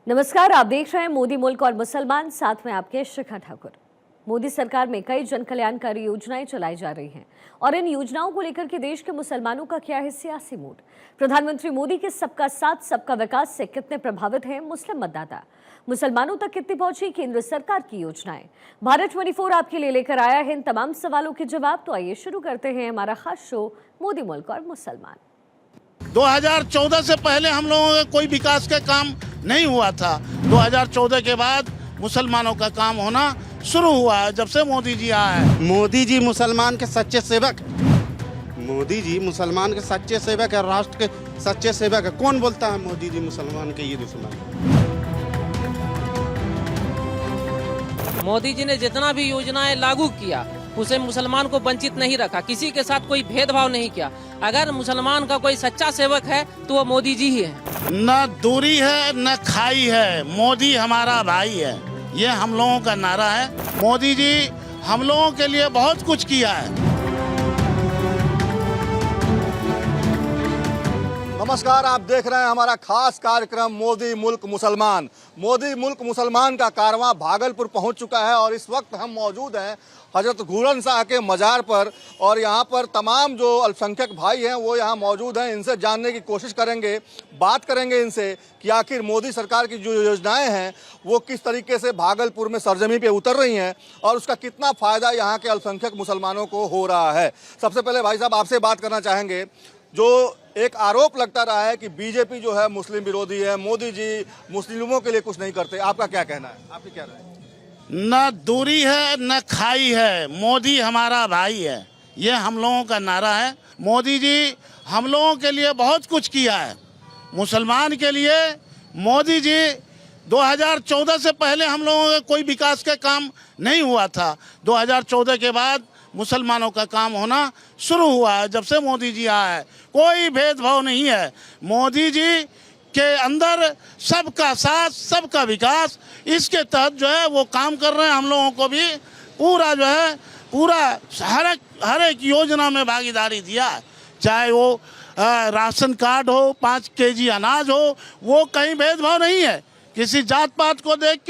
नमस्कार, आप देख रहे हैं मोदी मुल्क और मुसलमान, साथ में आपके शिखा ठाकुर। मोदी सरकार में कई जन कल्याणकारी योजनाएं चलाई जा रही हैं और इन योजनाओं को लेकर के देश के मुसलमानों का क्या है सियासी मूड। प्रधानमंत्री मोदी के सबका साथ सबका विकास से कितने प्रभावित हैं मुस्लिम मतदाता, मुसलमानों तक कितनी पहुंची केंद्र सरकार की योजनाएं। भारत 24 आपके लिए लेकर आया है इन तमाम सवालों के जवाब। तो आइए शुरू करते हैं हमारा खास शो मोदी मुल्क और मुसलमान। 2014 से पहले हम लोगों का कोई विकास का काम नहीं हुआ था। 2014 के बाद मुसलमानों का काम होना शुरू हुआ है जब से मोदी जी आए हैं। मोदी जी मुसलमान के सच्चे सेवक, मोदी जी मुसलमान के सच्चे सेवक है, राष्ट्र के सच्चे सेवक है। कौन बोलता है मोदी जी मुसलमान के ये दुश्मन? मोदी जी ने जितना भी योजनाएं लागू किया उसे मुसलमान को वंचित नहीं रखा, किसी के साथ कोई भेदभाव नहीं किया। अगर मुसलमान का कोई सच्चा सेवक है तो वो मोदी जी ही है। न दूरी है न खाई है, मोदी हमारा भाई है, ये हम लोगों का नारा है। मोदी जी हम लोगों के लिए बहुत कुछ किया है। नमस्कार, आप देख रहे हैं हमारा खास कार्यक्रम मोदी मुल्क मुसलमान। मोदी मुल्क मुसलमान का कारवां भागलपुर पहुंच चुका है और इस वक्त हम मौजूद हैं हजरत घूरन शाह के मज़ार पर और यहाँ पर तमाम जो अल्पसंख्यक भाई हैं वो यहाँ मौजूद हैं। इनसे जानने की कोशिश करेंगे, बात करेंगे इनसे कि आखिर मोदी सरकार की जो योजनाएं हैं वो किस तरीके से भागलपुर में सरजमी पे उतर रही हैं और उसका कितना फ़ायदा यहाँ के अल्पसंख्यक मुसलमानों को हो रहा है। सबसे पहले भाई साहब आपसे बात करना चाहेंगे, जो एक आरोप लगता रहा है कि बीजेपी जो है मुस्लिम विरोधी है, मोदी जी मुस्लिमों के लिए कुछ नहीं करते, आपका क्या कहना है? आपकी क्या राय है? न दूरी है न खाई है, मोदी हमारा भाई है, ये हम लोगों का नारा है। मोदी जी हम लोगों के लिए बहुत कुछ किया है। मुसलमान के लिए मोदी जी 2014 से पहले हम लोगों का कोई विकास का काम नहीं हुआ था। 2014 के बाद मुसलमानों का काम होना शुरू हुआ है जब से मोदी जी आए हैं। कोई भेदभाव नहीं है। मोदी जी के अंदर सबका साथ सबका विकास, इसके तहत जो है वो काम कर रहे हैं। हम लोगों को भी पूरा जो है हर एक योजना में भागीदारी दिया है, चाहे वो राशन कार्ड हो, 5 केजी अनाज हो, वो कहीं भेदभाव नहीं है। किसी जात पात को देख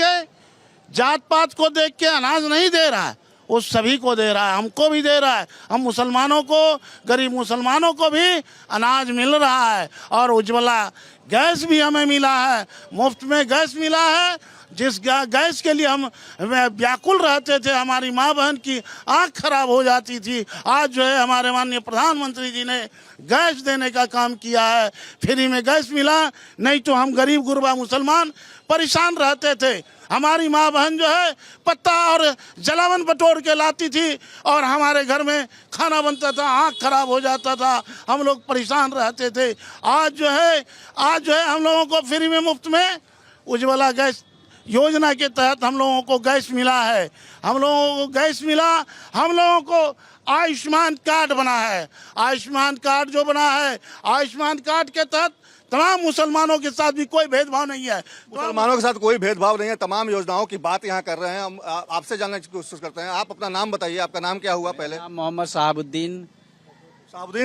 के अनाज नहीं दे रहा है, वो सभी को दे रहा है, हमको भी दे रहा है। हम मुसलमानों को, गरीब मुसलमानों को भी अनाज मिल रहा है और उज्ज्वला गैस भी हमें मिला है, मुफ्त में गैस मिला है। जिस गैस के लिए हम व्याकुल रहते थे, हमारी माँ बहन की आँख खराब हो जाती थी, आज जो है हमारे माननीय प्रधानमंत्री जी ने गैस देने का काम किया है। फ्री में गैस मिला, नहीं तो हम गरीब गुरबा मुसलमान परेशान रहते थे। हमारी माँ बहन जो है पत्ता और जलावन बटोर के लाती थी और हमारे घर में खाना बनता था, आँख खराब हो जाता था, हम लोग परेशान रहते थे। आज जो है हम लोगों को फ्री में मुफ्त में उज्ज्वला गैस योजना के तहत हम लोगों को गैस मिला है। हम लोगों को गैस मिला, हम लोगों को आयुष्मान कार्ड बना है। आयुष्मान कार्ड जो बना है, आयुष्मान कार्ड के तहत तमाम मुसलमानों के साथ भी कोई भेदभाव नहीं है। मुसलमानों के साथ कोई भेदभाव नहीं है, तमाम योजनाओं की बात यहाँ कर रहे हैं। हम आपसे जानने की कोशिश करते हैं। आप अपना नाम बताइए, आपका नाम क्या हुआ पहले? मोहम्मद साहबुद्दीन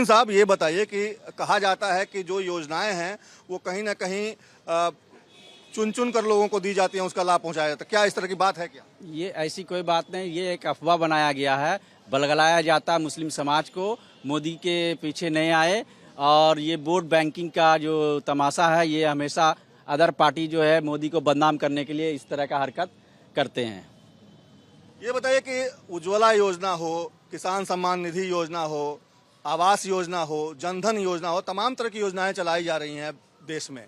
साहब, ये बताइए कि कहा जाता है कि जो योजनाएं हैं वो कहीं ना कहीं चुन चुन कर लोगों को दी जाती हैं, उसका लाभ पहुंचाया जाता है, क्या इस तरह की बात है क्या? ये ऐसी कोई बात नहीं, ये एक अफवाह बनाया गया है, बलगलाया जाता है मुस्लिम समाज को। मोदी के पीछे नहीं आए और ये वोट बैंकिंग का जो तमाशा है, ये हमेशा अदर पार्टी जो है मोदी को बदनाम करने के लिए इस तरह का हरकत करते हैं। ये बताइए कि उज्ज्वला योजना हो, किसान सम्मान निधि योजना हो, आवास योजना हो, जनधन योजना हो, तमाम तरह की योजनाएं चलाई जा रही हैं देश में,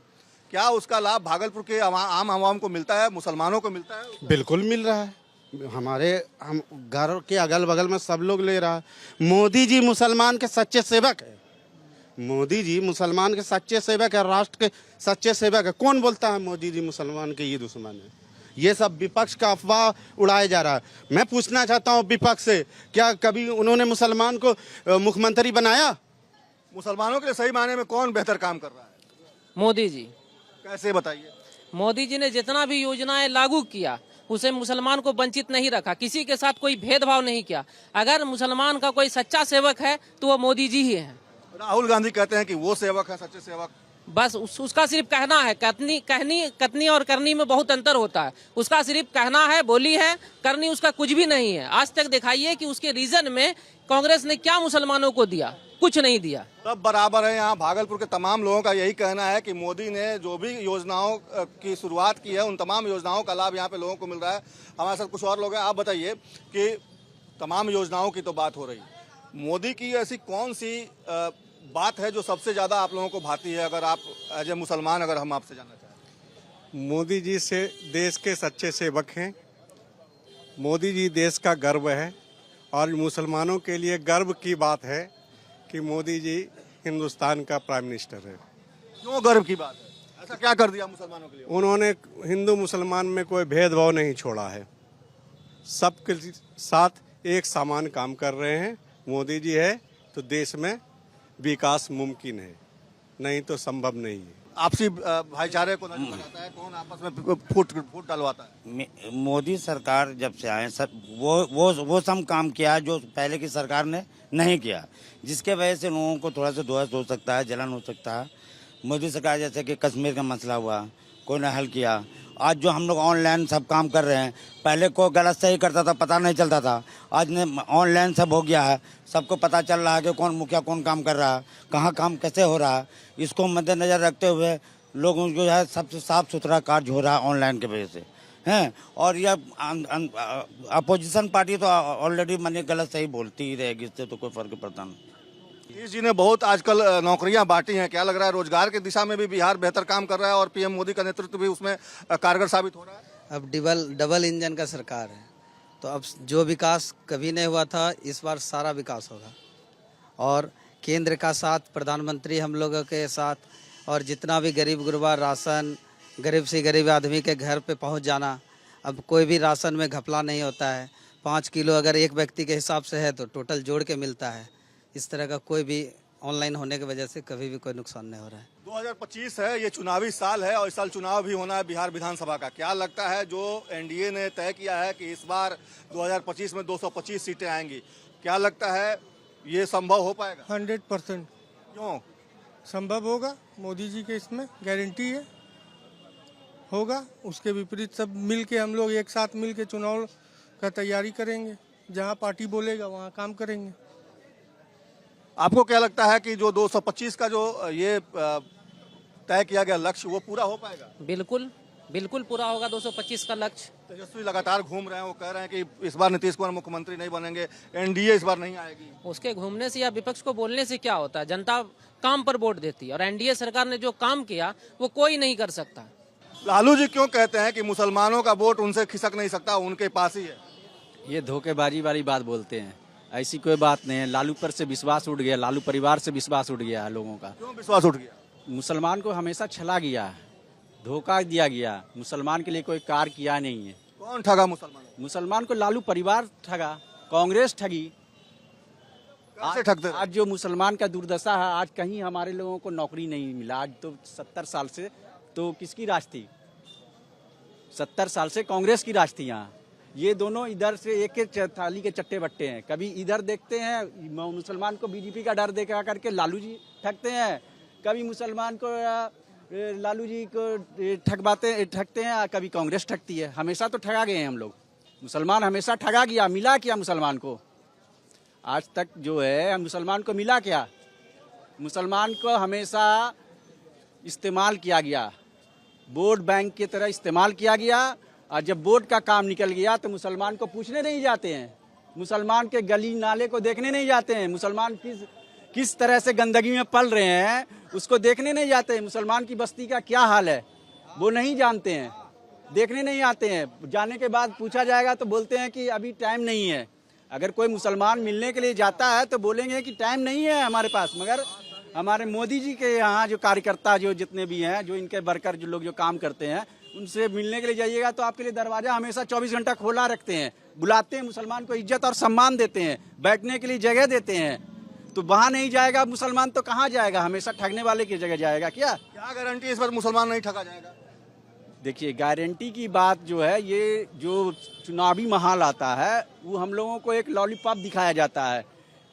क्या उसका लाभ भागलपुर के आम आवाम को मिलता है, मुसलमानों को मिलता है? बिल्कुल मिल रहा है। हम घर के अगल बगल में सब लोग ले रहा है। मोदी जी मुसलमान के सच्चे सेवक है, मोदी जी मुसलमान के सच्चे सेवक है, राष्ट्र के सच्चे सेवक है। कौन बोलता है मोदी जी मुसलमान के ये दुश्मन है? ये सब विपक्ष का अफवाह उड़ाया जा रहा है। मैं पूछना चाहता हूँ विपक्ष से, क्या कभी उन्होंने मुसलमान को मुख्यमंत्री बनाया? मुसलमानों के लिए सही मायने में कौन बेहतर काम कर रहा है? मोदी जी। कैसे बताइए? मोदी जी ने जितना भी योजनाएं लागू किया उसे मुसलमान को वंचित नहीं रखा, किसी के साथ कोई भेदभाव नहीं किया। अगर मुसलमान का कोई सच्चा सेवक है तो वो मोदी जी ही है। राहुल गांधी कहते हैं कि वो सेवक है, सच्चे सेवक। बस उसका सिर्फ कहना है। कथनी और करनी में बहुत अंतर होता है। उसका सिर्फ कहना है, बोली है, करनी उसका कुछ भी नहीं है। आज तक दिखाइए कि उसके रीजन में कांग्रेस ने क्या मुसलमानों को दिया, कुछ नहीं दिया। सब बराबर है। यहाँ भागलपुर के तमाम लोगों का यही कहना है कि मोदी ने जो भी योजनाओं की शुरुआत की है, उन तमाम योजनाओं का लाभ यहाँ पे लोगों को मिल रहा है। हमारे साथ कुछ और लोग हैं। आप बताइए कि तमाम योजनाओं की तो बात हो रही, मोदी की ऐसी कौन सी बात है जो सबसे ज़्यादा आप लोगों को भाती है? अगर आप एज ए मुसलमान अगर हम आपसे जानना चाहें। मोदी जी से देश के सच्चे सेवक हैं। मोदी जी देश का गर्व है और मुसलमानों के लिए गर्व की बात है कि मोदी जी हिंदुस्तान का प्राइम मिनिस्टर है। क्यों गर्व की बात है? ऐसा क्या कर दिया मुसलमानों के लिए? उन्होंने हिंदू मुसलमान में कोई भेदभाव नहीं छोड़ा है। सबके साथ एक समान काम कर रहे हैं। मोदी जी है तो देश में विकास मुमकिन है, नहीं तो संभव नहीं है। आपसी भाईचारे को नजर लगाता है, कौन आपस में फूट डलवाता है? मोदी सरकार जब से आए सब वो सब काम किया जो पहले की सरकार ने नहीं किया, जिसके वजह से लोगों को थोड़ा सा दोष हो सकता है, जलन हो सकता है। मोदी सरकार जैसे कि कश्मीर का मसला हुआ, कोई ने हल किया। आज जो हम लोग ऑनलाइन सब काम कर रहे हैं, पहले कोई गलत सही करता था, पता नहीं चलता था। आज ने ऑनलाइन सब हो गया है, सबको पता चल रहा है कि कौन मुखिया कौन काम कर रहा है, कहाँ काम कैसे हो रहा है। इसको मद्देनजर रखते हुए लोगों को जो है सबसे साफ सुथरा कार्य हो रहा है ऑनलाइन की वजह से हैं। और यह अपोजिशन पार्टी तो ऑलरेडी माने गलत सही बोलती ही रहेगी, इससे तो कोई फर्क पड़ता नहीं। नीतीश जी ने बहुत आजकल नौकरियां बांटी हैं। क्या लग रहा है रोजगार की दिशा में भी बिहार बेहतर काम कर रहा है और पीएम मोदी का नेतृत्व भी उसमें कारगर साबित हो रहा है? अब डबल इंजन का सरकार है, तो अब जो विकास कभी नहीं हुआ था, इस बार सारा विकास होगा। और केंद्र का साथ, प्रधानमंत्री हम लोगों के साथ, और जितना भी गरीब गुरबा राशन, गरीब से गरीब आदमी के घर पे पहुंच जाना। अब कोई भी राशन में घपला नहीं होता है। 5 किलो अगर एक व्यक्ति के हिसाब से है तो टोटल जोड़ के मिलता है। इस तरह का कोई भी ऑनलाइन होने की वजह से कभी भी कोई नुकसान नहीं हो रहा है। 2025 है, ये चुनावी साल है और इस साल चुनाव भी होना है बिहार विधानसभा का। क्या लगता है जो एनडीए ने तय किया है कि इस बार 2025 में 225 सीटें आएंगी, क्या लगता है ये संभव हो पाएगा? 100% क्यों संभव होगा? मोदी जी के इसमें गारंटी है, होगा। उसके विपरीत सब मिल के, हम लोग एक साथ मिल के चुनाव का तैयारी करेंगे। जहां पार्टी बोलेगा वहां काम करेंगे। आपको क्या लगता है कि जो 225 का जो ये तय किया गया लक्ष्य वो पूरा हो पाएगा? बिल्कुल पूरा होगा 225 का लक्ष्य। तेजस्वी लगातार घूम रहे हैं, वो कह रहे हैं कि इस बार नीतीश कुमार मुख्यमंत्री नहीं बनेंगे, एनडीए इस बार नहीं आएगी। उसके घूमने से या विपक्ष को बोलने से क्या होता है? जनता काम पर वोट देती है और एनडीए सरकार ने जो काम किया वो कोई नहीं कर सकता। लालू जी क्यों कहते हैं कि मुसलमानों का वोट उनसे खिसक नहीं सकता, उनके पास ही है? ये धोखेबाजी वाली बात बोलते हैं, ऐसी कोई बात नहीं है। लालू पर से विश्वास उठ गया, लालू परिवार से विश्वास उठ गया है लोगों का। क्यों विश्वास उठ गया? मुसलमान को हमेशा छला गया है, धोखा दिया गया। मुसलमान के लिए कोई कार्य किया नहीं है। कौन ठगा मुसलमान? मुसलमान को लालू परिवार ठगा, कांग्रेस ठगी। कैसे ठगते? आज जो मुसलमान का दुर्दशा है, आज कहीं हमारे लोगों को नौकरी नहीं मिला। आज तो 70 साल से तो किसकी राज थी? 70 साल से कांग्रेस की राज थी यहाँ। ये दोनों इधर से एक एक थाली के चट्टे बट्टे हैं। कभी इधर देखते हैं मुसलमान को बीजेपी का डर देखा करके लालू जी ठगते हैं, कभी मुसलमान को लालू जी को ठगते हैं, कभी कांग्रेस ठगती है। हमेशा तो ठगा गए हैं हम लोग। मुसलमान हमेशा ठगा गया। मिला क्या मुसलमान को? आज तक जो है मुसलमान को मिला क्या? मुसलमान को हमेशा इस्तेमाल किया गया, वोट बैंक की तरह इस्तेमाल किया गया। और जब वोट का काम निकल गया तो मुसलमान को पूछने नहीं जाते हैं, मुसलमान के गली नाले को देखने नहीं जाते हैं, मुसलमान किस तरह से गंदगी में पल रहे हैं उसको देखने नहीं जाते हैं। मुसलमान की बस्ती का क्या हाल है वो नहीं जानते हैं, देखने नहीं आते हैं। जाने के बाद पूछा जाएगा तो बोलते हैं कि अभी टाइम नहीं है। अगर कोई मुसलमान मिलने के लिए जाता है तो बोलेंगे कि टाइम नहीं है हमारे पास। मगर हमारे मोदी जी के यहाँ जो कार्यकर्ता जो जितने भी हैं, जो इनके वर्कर जो लोग जो काम करते हैं, उनसे मिलने के लिए जाइएगा तो आपके लिए दरवाजा हमेशा 24 घंटा खोला रखते हैं। बुलाते हैं, मुसलमान को इज्जत और सम्मान देते हैं, बैठने के लिए जगह देते हैं। तो वहाँ नहीं जाएगा मुसलमान तो कहाँ जाएगा? हमेशा ठगने वाले की जगह जाएगा। क्या गारंटी इस बार मुसलमान नहीं ठगा जाएगा? देखिए, गारंटी की बात जो है, ये जो चुनावी माहौल आता है वो हम लोगों को एक लॉलीपॉप दिखाया जाता है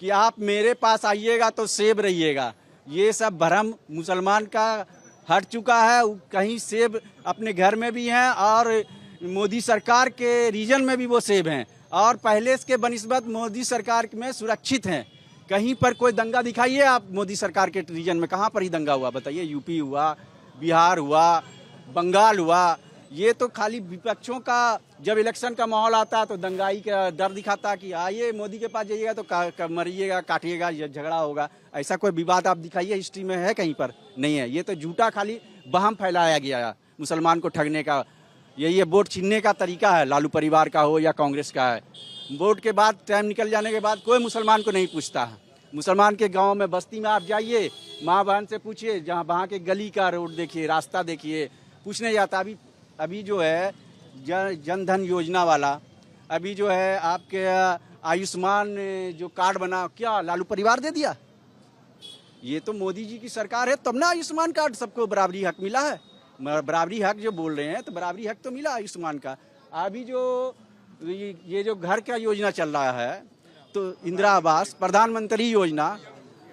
कि आप मेरे पास आइएगा तो सेब रहिएगा। ये सब भ्रम मुसलमान का हट चुका है। कहीं सेब अपने घर में भी हैं और मोदी सरकार के रीजन में भी वो सेब हैं और पहले के बनिस्बत मोदी सरकार में सुरक्षित हैं। कहीं पर कोई दंगा दिखाइए आप मोदी सरकार के रीजन में, कहाँ पर ही दंगा हुआ बताइए? यूपी हुआ, बिहार हुआ, बंगाल हुआ। ये तो खाली विपक्षों का जब इलेक्शन का माहौल आता है तो दंगाई का डर दिखाता कि आइए मोदी के पास जाइएगा तो मरिएगा, काटिएगा, झगड़ा होगा। ऐसा कोई विवाद आप दिखाइए हिस्ट्री में है कहीं पर? नहीं है। ये तो झूठा खाली बहम फैलाया गया मुसलमान को ठगने का। ये वोट छीनने का तरीका है, लालू परिवार का हो या कांग्रेस का है। वोट के बाद टाइम निकल जाने के बाद कोई मुसलमान को नहीं पूछता है। मुसलमान के गांव में बस्ती में आप जाइए, माँ बहन से पूछिए, जहाँ वहाँ के गली का रोड देखिए, रास्ता देखिए, पूछने जाता। अभी जो है जन धन योजना वाला, अभी जो है आपके आयुष्मान जो कार्ड बना, क्या लालू परिवार दे दिया? ये तो मोदी जी की सरकार है तब ना आयुष्मान कार्ड सबको बराबरी हक मिला है। बराबरी हक जो बोल रहे हैं तो बराबरी हक तो मिला आयुष्मान का। अभी जो ये जो घर का योजना चल रहा है तो इंदिरा आवास, प्रधानमंत्री योजना,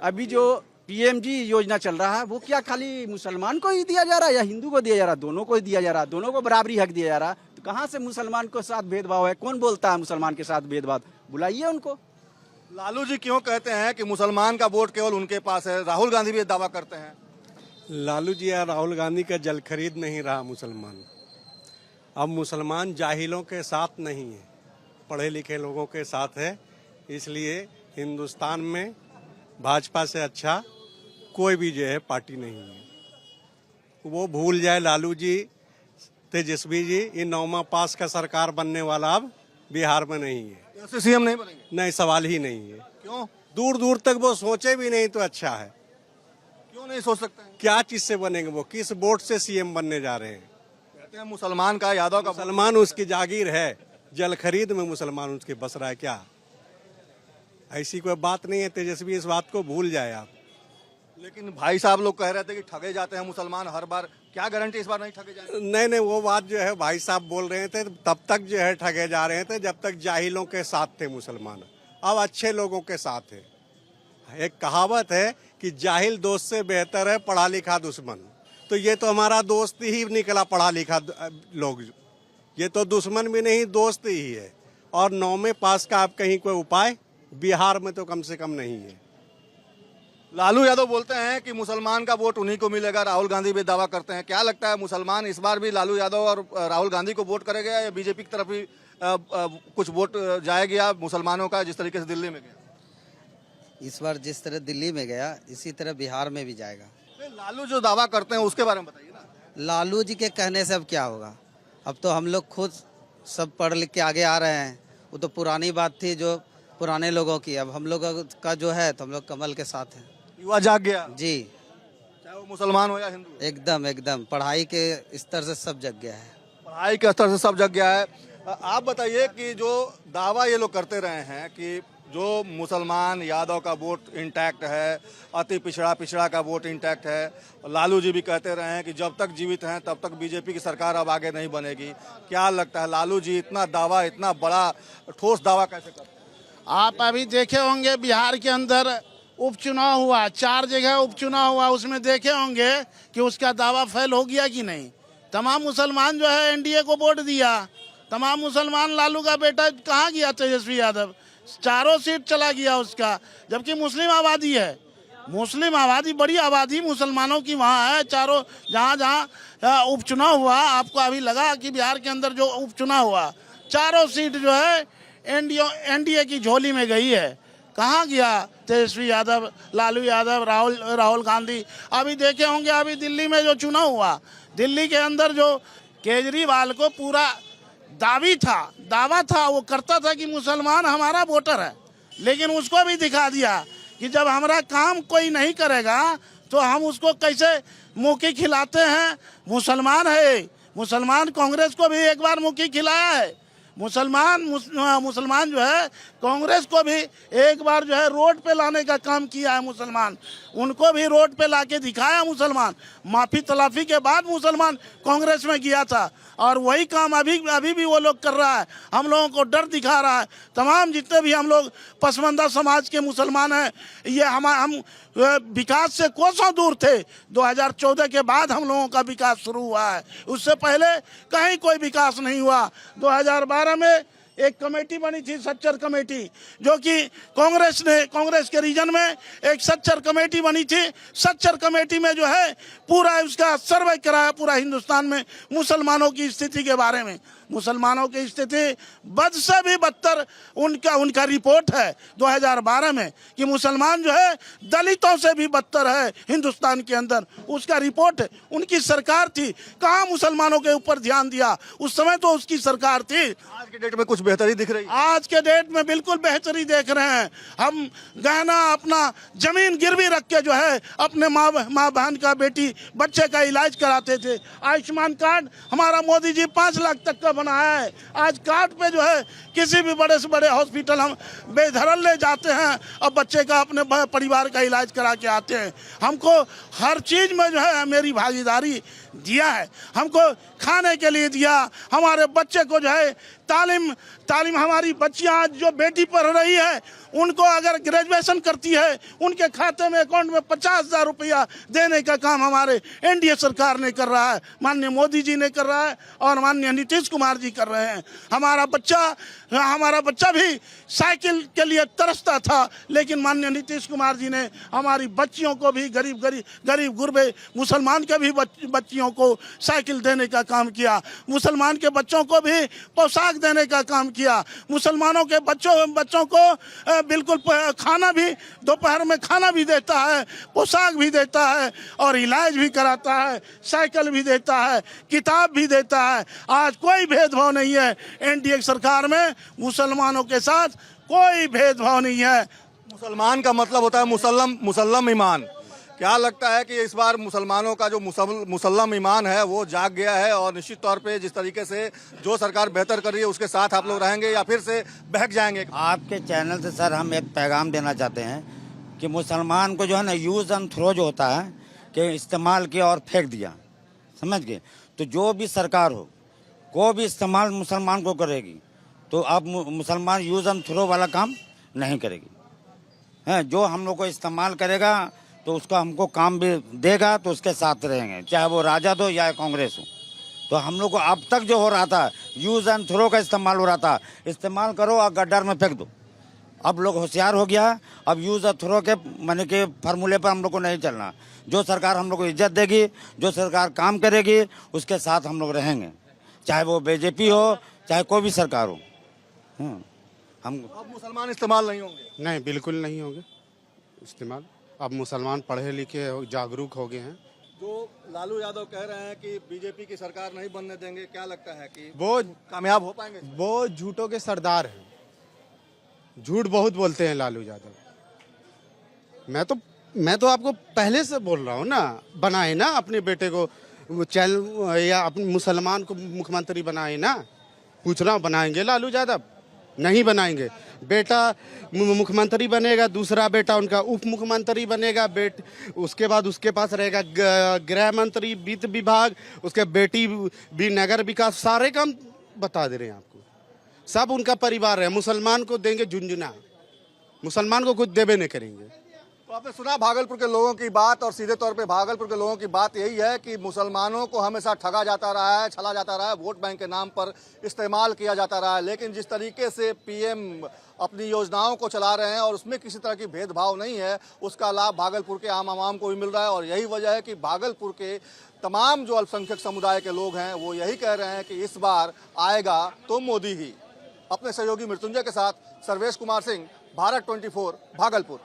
अभी जो पीएमजी योजना चल रहा है वो क्या खाली मुसलमान को ही दिया जा रहा है या हिंदू को दिया जा रहा है? दोनों को दिया जा रहा है, दोनों को बराबरी हक दिया जा रहा है। तो कहाँ से मुसलमान के साथ भेदभाव है? कौन बोलता है मुसलमान के साथ भेदभाव? बुलाइए उनको। लालू जी क्यों कहते हैं कि मुसलमान का वोट केवल उनके पास है? राहुल गांधी भी दावा करते हैं। लालू जी या राहुल गांधी का जल खरीद नहीं रहा मुसलमान। अब मुसलमान जाहिलों के साथ नहीं है, पढ़े लिखे लोगों के साथ है। इसलिए हिंदुस्तान में भाजपा से अच्छा कोई भी जो है पार्टी नहीं है। वो भूल जाए लालू जी, तेजस्वी जी, ये 9वां पास का सरकार बनने वाला अब बिहार में नहीं है। ऐसे सीएम नहीं बनेंगे? नहीं, सवाल ही नहीं है। क्यों? दूर दूर तक वो सोचे भी नहीं तो अच्छा है। क्यों नहीं सोच सकते हैं? क्या चीज से बनेंगे? वो किस वोट से सीएम बनने जा रहे हैं? कहते हैं मुसलमान का, यादव का। मुसलमान उसकी जागीर है, जल खरीद में मुसलमान उसके बस रहा है क्या? ऐसी कोई बात नहीं है। तेजस्वी इस बात को भूल जाए आप। लेकिन भाई साहब लोग कह रहे थे कि ठगे जाते हैं मुसलमान हर बार। क्या गारंटी इस बार नहीं ठगे जाएंगे? नहीं, वो बात जो है भाई साहब बोल रहे थे तब तक जो है ठगे जा रहे थे जब तक जाहिलों के साथ थे मुसलमान। अब अच्छे लोगों के साथ है। एक कहावत है कि जाहिल दोस्त से बेहतर है पढ़ा लिखा दुश्मन। तो ये तो हमारा दोस्त ही निकला, पढ़ा लिखा लोग। ये तो दुश्मन भी नहीं, दोस्त ही है। और 9वें पास का आप कहीं कोई उपाय बिहार में तो कम से कम नहीं है। लालू यादव बोलते हैं कि मुसलमान का वोट उन्हीं को मिलेगा। राहुल गांधी भी दावा करते हैं। क्या लगता है मुसलमान इस बार भी लालू यादव और राहुल गांधी को वोट करेगा या बीजेपी की तरफ ही कुछ वोट जाएगा मुसलमानों का, जिस तरीके से दिल्ली में गया? इस बार जिस तरह दिल्ली में गया इसी तरह बिहार में भी जाएगा। लालू जो दावा करते हैं उसके बारे में बताइए ना। लालू जी के कहने से अब क्या होगा? अब तो हम लोग खुद सब पढ़ लिख के आगे आ रहे हैं। वो तो पुरानी बात थी जो पुराने लोगों की। अब हम लोग का जो है तो हम लोग कमल के साथ हैं। युवा जाग गया जी, चाहे वो मुसलमान हो या हिंदू। एकदम एकदम पढ़ाई के स्तर से सब जग गया है। पढ़ाई के स्तर से सब जग गया है। आप बताइए कि जो दावा ये लोग करते रहे हैं कि जो मुसलमान यादव का वोट इंटैक्ट है, अति पिछड़ा का वोट इंटैक्ट है। लालू जी भी कहते रहे हैं कि जब तक जीवित हैं तब तक बीजेपी की सरकार अब आगे नहीं बनेगी। क्या लगता है लालू जी इतना दावा, इतना बड़ा ठोस दावा कैसे करते हैं? आप अभी देखे होंगे बिहार के अंदर उपचुनाव हुआ, 4 जगह उपचुनाव हुआ, उसमें देखे होंगे कि उसका दावा फेल हो गया कि नहीं। तमाम मुसलमान जो है एनडीए को वोट दिया। तमाम मुसलमान लालू का बेटा कहाँ गया तेजस्वी यादव, 4 सीट चला गया उसका। जबकि मुस्लिम आबादी है, मुस्लिम आबादी, बड़ी आबादी मुसलमानों की वहाँ है। चारों जहाँ उपचुनाव हुआ, आपको अभी लगा कि बिहार के अंदर जो उपचुनाव हुआ 4 सीट जो है एनडीए की झोली में गई है। कहाँ गया तेजस्वी यादव, लालू यादव, राहुल गांधी? अभी देखे होंगे अभी दिल्ली में जो चुनाव हुआ, दिल्ली के अंदर जो केजरीवाल को पूरा दावा था, वो करता था कि मुसलमान हमारा वोटर है, लेकिन उसको भी दिखा दिया कि जब हमारा काम कोई नहीं करेगा तो हम उसको कैसे मुक्की खिलाते हैं। मुसलमान है, मुसलमान कांग्रेस को भी एक बार मुक्की खिलाया है। मुसलमान जो है कांग्रेस को भी एक बार जो है रोड पे लाने का काम किया है। मुसलमान उनको भी रोड पे लाके दिखाया। मुसलमान माफी तलाफी के बाद मुसलमान कांग्रेस में गया था। और वही काम अभी भी वो लोग कर रहा है। हम लोगों को डर दिखा रहा है। तमाम जितने भी हम लोग पसमानदा समाज के मुसलमान हैं, ये हम विकास से कोसों दूर थे। 2014 के बाद हम लोगों का विकास शुरू हुआ है, उससे पहले कहीं कोई विकास नहीं हुआ। 2012 में एक कमेटी बनी थी, सच्चर कमेटी, जो कि कांग्रेस के रीजन में एक सच्चर कमेटी बनी थी। सच्चर कमेटी में जो है पूरा उसका सर्वे कराया पूरा हिंदुस्तान में मुसलमानों की स्थिति के बारे में। मुसलमानों की स्थिति बद से भी बदतर उनका रिपोर्ट है 2012 में कि मुसलमान जो है दलितों से भी बदतर है हिंदुस्तान के अंदर। उसका रिपोर्ट है। उनकी सरकार थी, कहाँ मुसलमानों के ऊपर ध्यान दिया? उस समय तो उसकी सरकार थी। आज के डेट में कुछ बेहतरी दिख रही है? आज के डेट में बिल्कुल बेहतरी देख रहे हैं। हम गहना अपना जमीन गिरवी रख के जो है अपने माँ बहन का बेटी बच्चे का इलाज कराते थे। आयुष्मान कार्ड हमारा मोदी जी 5 लाख तक का बनाया है। आज कार्ड पे जो है किसी भी बड़े से बड़े हॉस्पिटल हम बेधड़क ले जाते हैं और बच्चे का अपने परिवार का इलाज करा के आते हैं। हमको हर चीज में जो है मेरी भागीदारी दिया है। हमको खाने के लिए दिया, हमारे बच्चे को जो है तालीम हमारी बच्चियां आज जो बेटी पढ़ रही है उनको अगर ग्रेजुएशन करती है उनके खाते में अकाउंट में 50,000 रुपया देने का काम हमारे एनडीए सरकार ने कर रहा है, माननीय मोदी जी ने कर रहा है और माननीय नीतीश कुमार जी कर रहे हैं। हमारा बच्चा भी साइकिल के लिए तरसता था, लेकिन माननीय नीतीश कुमार जी ने हमारी बच्चियों को भी गरीब गुरबे मुसलमान के भी बच्चियों को साइकिल देने का काम किया। मुसलमान के बच्चों को भी पोशाक देने का काम किया। मुसलमानों के बच्चों को बिल्कुल खाना भी दोपहर में खाना भी देता है, पोशाक भी देता है और इलाज भी कराता है, साइकिल भी देता है, किताब भी देता है। आज कोई भेदभाव नहीं है। एनडीए सरकार में मुसलमानों के साथ कोई भेदभाव नहीं है। मुसलमान का मतलब होता है मुसल्लम ईमान। क्या लगता है कि इस बार मुसलमानों का जो मुसल्लम ईमान है वो जाग गया है और निश्चित तौर पे जिस तरीके से जो सरकार बेहतर कर रही है उसके साथ आप लोग रहेंगे या फिर से बहक जाएंगे? आपके चैनल से सर हम एक पैगाम देना चाहते हैं कि मुसलमान को जो है ना यूज़ एंड थ्रो जो होता है कि इस्तेमाल किया और फेंक दिया, समझ गए? तो जो भी सरकार हो को भी इस्तेमाल मुसलमान को करेगी तो अब मुसलमान यूज़ एंड थ्रो वाला काम नहीं करेगी। हैं जो हम लोग को इस्तेमाल करेगा तो उसका हमको काम भी देगा तो उसके साथ रहेंगे, चाहे वो राजद हो या कांग्रेस हो। तो हम लोग को अब तक जो हो रहा था यूज़ एंड थ्रो का इस्तेमाल हो रहा था, इस्तेमाल करो और गड्ढर में फेंक दो। अब लोग होशियार हो गया, अब यूज़ एंड थ्रो के माने के फार्मूले पर हम लोग को नहीं चलना। जो सरकार हम लोग को इज्जत देगी, जो सरकार काम करेगी उसके साथ हम लोग रहेंगे, चाहे वो बीजेपी हो चाहे कोई भी सरकार हो। हम अब मुसलमान इस्तेमाल नहीं होंगे? नहीं, बिल्कुल नहीं होंगे इस्तेमाल। अब मुसलमान पढ़े लिखे जागरूक हो गए हैं। जो लालू यादव कह रहे हैं कि बीजेपी की सरकार नहीं बनने देंगे, क्या लगता है कि वो कामयाब हो पाएंगे? वो झूठों के सरदार हैं, झूठ बहुत बोलते हैं लालू यादव। मैं तो आपको पहले से बोल रहा हूँ ना, बनाए ना अपने बेटे को चैनल या अपने मुसलमान को मुख्यमंत्री बनाए ना। पूछ रहा हूँ बनाएंगे लालू यादव? नहीं बनाएंगे। बेटा मुख्यमंत्री बनेगा, दूसरा बेटा उनका उप मुख्यमंत्री बनेगा, उसके बाद उसके पास रहेगा गृह मंत्री, वित्त विभाग, उसके बेटी भी नगर विकास, सारे काम बता दे रहे हैं आपको। सब उनका परिवार है। मुसलमान को देंगे झुंझुना, मुसलमान को कुछ देवे नहीं करेंगे। तो आपने सुना भागलपुर के लोगों की बात, और सीधे तौर पे भागलपुर के लोगों की बात यही है कि मुसलमानों को हमेशा ठगा जाता रहा है, छला जाता रहा है, वोट बैंक के नाम पर इस्तेमाल किया जाता रहा है। लेकिन जिस तरीके से पीएम अपनी योजनाओं को चला रहे हैं और उसमें किसी तरह की भेदभाव नहीं है, उसका लाभ भागलपुर के आम आवाम को भी मिल रहा है। और यही वजह है कि भागलपुर के तमाम जो अल्पसंख्यक समुदाय के लोग हैं वो यही कह रहे हैं कि इस बार आएगा तो मोदी ही। अपने सहयोगी मृत्युंजय के साथ सर्वेश कुमार सिंह, भारत 24, भागलपुर।